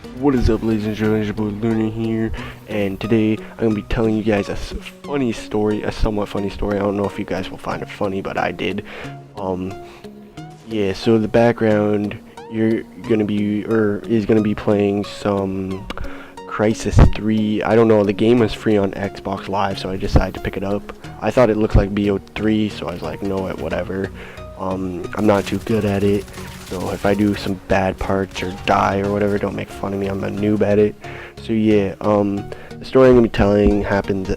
What is up, ladies and gentlemen? It's your boy Lunar here, and today I'm gonna be telling you guys a funny story, a somewhat funny story. I don't know if you guys will find it funny, but I did. Um, yeah. So the background, you're gonna be or is gonna be playing some Crisis 3. I don't know. The game was free on Xbox Live, so I decided to pick it up. I thought it looked like BO3, so I was like, no, whatever. I'm not too good at it. So if I do some bad parts or die or whatever, don't make fun of me. I'm a noob at it. So yeah, the story I'm gonna be telling happened,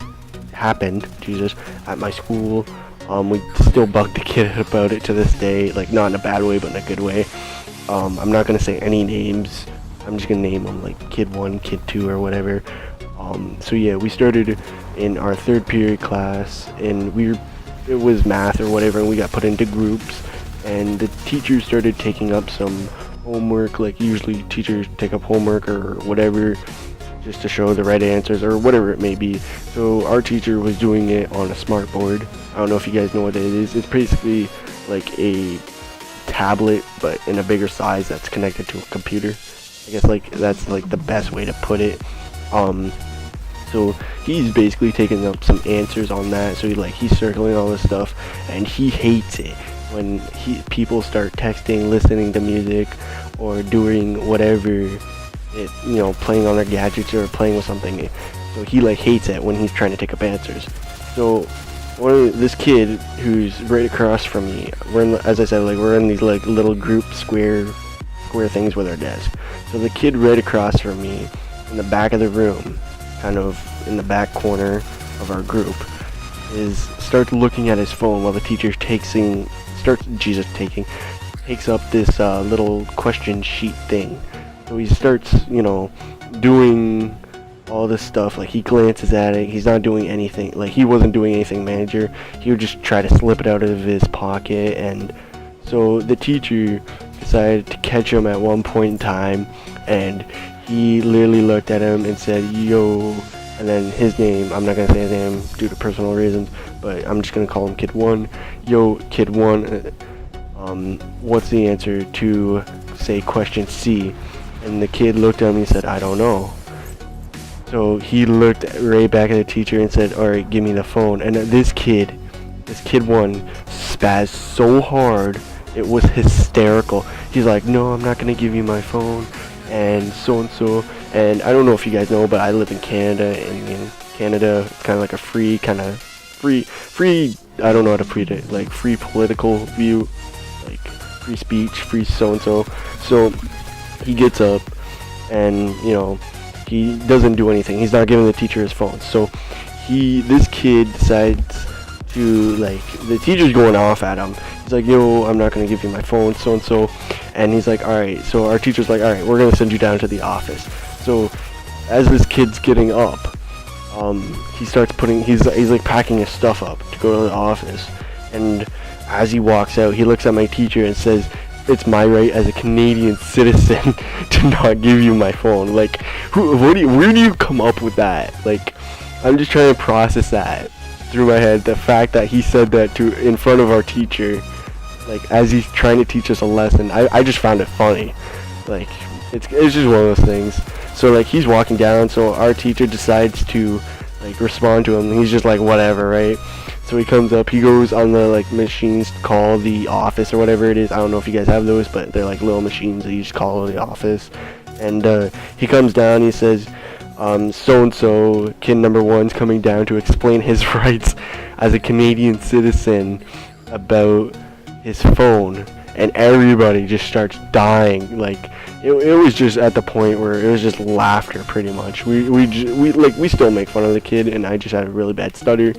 Jesus, at my school. We still bug the kid about it to this day, like not in a bad way, but in a good way. I'm not gonna say any names. I'm just gonna name them like Kid 1, Kid 2, or whatever. So yeah, we started in our third period class, and it was math or whatever, and we got put into groups. And the teachers started taking up some homework, like usually teachers take up homework or whatever just to show the right answers or whatever it may be. So our teacher was doing it on a smart board. I don't know if you guys know what it is. It's basically like a tablet but in a bigger size that's connected to a computer. I guess like that's like the best way to put it. So he's basically taking up some answers on that. So he's circling all this stuff, and he hates it when people start texting, listening to music, or doing whatever, playing on their gadgets or playing with something. So he hates it when he's trying to take up answers. So this kid who's right across from me, as I said, we're in these little group square things with our desk. So the kid right across from me, in the back of the room, kind of in the back corner of our group, starts looking at his phone while the teacher takes up this little question sheet thing. So he starts, doing all this stuff. Like he glances at it. He's not doing anything. Like he wasn't doing anything major. He would just try to slip it out of his pocket. And so the teacher decided to catch him at one point in time, and he literally looked at him and said, "Yo," and then his name. I'm not gonna say his name due to personal reasons, but I'm just gonna call him Kid 1. "Yo, Kid 1. What's the answer to, say, question C?" And the kid looked at me and said, "I don't know." So he looked right back at the teacher and said, "Alright, give me the phone." And this Kid 1, spazzed so hard, it was hysterical. He's like, "No, I'm not gonna give you my phone," and so. And I don't know if you guys know, but I live in Canada, and in Canada, it's kind of like a free, I don't know how to put it, like free political view, like free speech, free so-and-so. So he gets up and, he doesn't do anything. He's not giving the teacher his phone. So this kid decides to, the teacher's going off at him. He's like, "Yo, I'm not going to give you my phone, so-and-so." And he's like, "Alright." So our teacher's like, "Alright, we're going to send you down to the office." So as this kid's getting up, he starts he's packing his stuff up to go to the office. And as he walks out, he looks at my teacher and says, "It's my right as a Canadian citizen to not give you my phone." Where do you come up with that? I'm just trying to process that through my head. The fact that he said that in front of our teacher, as he's trying to teach us a lesson. I just found it funny. It's just one of those things. So he's walking down, so our teacher decides to respond to him. He's just like, whatever, right? So he comes up, he goes on the machines to call the office or whatever it is. I don't know if you guys have those, but they're little machines that you just call the office. And he comes down, he says, "So-and-so, kid number 1's coming down to explain his rights as a Canadian citizen about his phone." And everybody just starts dying. It was just at the point where it was just laughter, pretty much. We still make fun of the kid, and I just had a really bad stutter.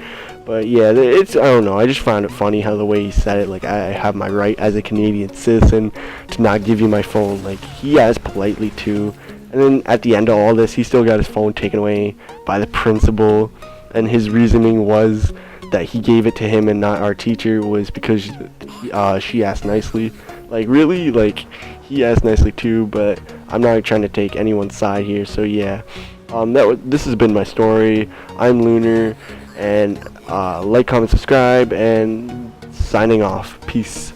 But yeah, I don't know. I just found it funny how the way he said it. I have my right as a Canadian citizen to not give you my phone. He asked politely too. And then at the end of all this, he still got his phone taken away by the principal, and his reasoning was that he gave it to him and not our teacher was because she asked nicely. Really? He asked nicely too, but I'm not trying to take anyone's side here. So yeah, this has been my story. I'm Lunar, and like, comment, subscribe, and signing off. Peace.